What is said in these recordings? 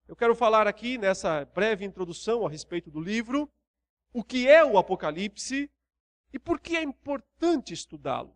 Eu quero falar aqui, nessa breve introdução a respeito do livro, o que é o Apocalipse e por que é importante estudá-lo.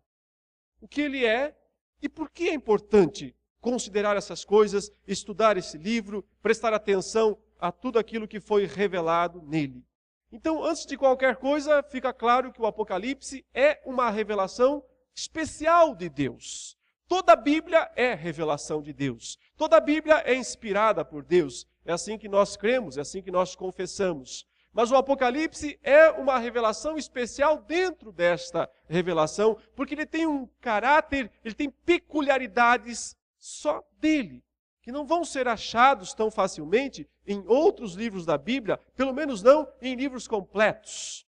O que ele é e por que é importante considerar essas coisas, estudar esse livro, prestar atenção a tudo aquilo que foi revelado nele. Então, antes de qualquer coisa, fica claro que o Apocalipse é uma revelação especial de Deus. Toda a Bíblia é revelação de Deus. Toda a Bíblia é inspirada por Deus. É assim que nós cremos, é assim que nós confessamos. Mas o Apocalipse é uma revelação especial dentro desta revelação, porque ele tem um caráter, ele tem peculiaridades só dele, que não vão ser achados tão facilmente em outros livros da Bíblia, pelo menos não em livros completos.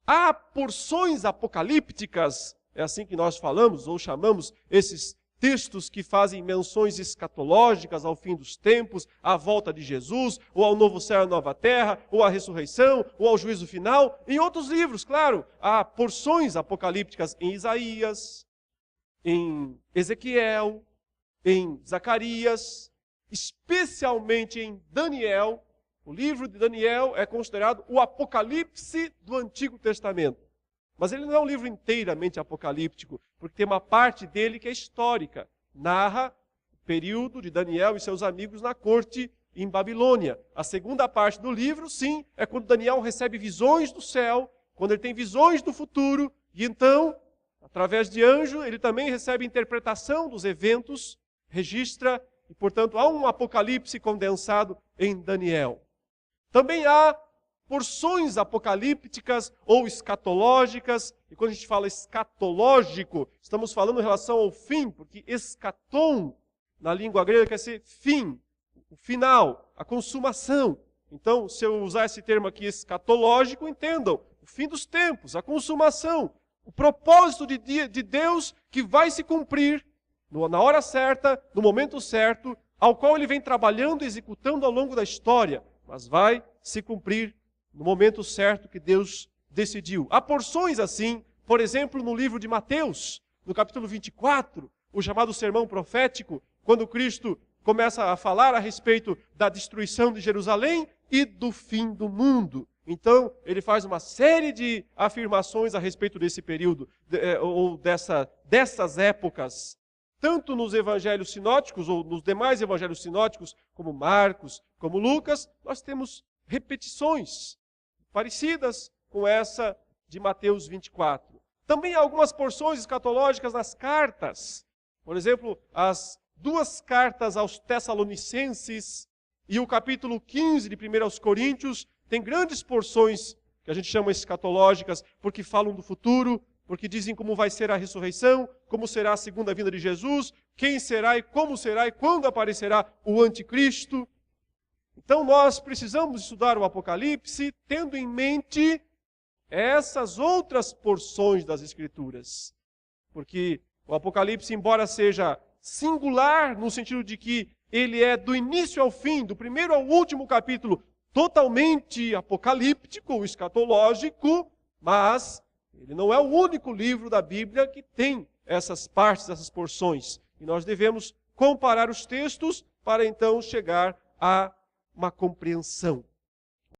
Há porções apocalípticas, é assim que nós falamos ou chamamos esses textos que fazem menções escatológicas ao fim dos tempos, à volta de Jesus, ou ao novo céu e nova terra, ou à ressurreição, ou ao juízo final. Em outros livros, claro, há porções apocalípticas em Isaías, em Ezequiel, em Zacarias, especialmente em Daniel. O livro de Daniel é considerado o Apocalipse do Antigo Testamento. Mas ele não é um livro inteiramente apocalíptico, porque tem uma parte dele que é histórica. Narra o período de Daniel e seus amigos na corte em Babilônia. A segunda parte do livro, sim, é quando Daniel recebe visões do céu, quando ele tem visões do futuro, e então, através de anjo, ele também recebe interpretação dos eventos, registra, e portanto há um apocalipse condensado em Daniel. Também há porções apocalípticas ou escatológicas, e quando a gente fala escatológico, estamos falando em relação ao fim, porque escatom, na língua grega, quer dizer fim, o final, a consumação. Então, se eu usar esse termo aqui escatológico, entendam, o fim dos tempos, a consumação, o propósito de Deus que vai se cumprir na hora certa, no momento certo, ao qual ele vem trabalhando e executando ao longo da história, mas vai se cumprir no momento certo que Deus decidiu. Há porções assim, por exemplo, no livro de Mateus, no capítulo 24, o chamado sermão profético, quando Cristo começa a falar a respeito da destruição de Jerusalém e do fim do mundo. Então, ele faz uma série de afirmações a respeito desse período, ou dessas épocas, tanto nos evangelhos sinóticos, ou nos demais evangelhos sinóticos, como Marcos, como Lucas, nós temos repetições parecidas com essa de Mateus 24. Também há algumas porções escatológicas nas cartas. Por exemplo, as duas cartas aos Tessalonicenses e o capítulo 15 de 1 aos Coríntios tem grandes porções que a gente chama escatológicas, porque falam do futuro, porque dizem como vai ser a ressurreição, como será a segunda vinda de Jesus, quem será e quando aparecerá o anticristo. Então nós precisamos estudar o Apocalipse tendo em mente essas outras porções das Escrituras. Porque o Apocalipse, embora seja singular no sentido de que ele é do início ao fim, do primeiro ao último capítulo, totalmente apocalíptico ou escatológico, mas ele não é o único livro da Bíblia que tem essas partes, essas porções. E nós devemos comparar os textos para então chegar a uma compreensão.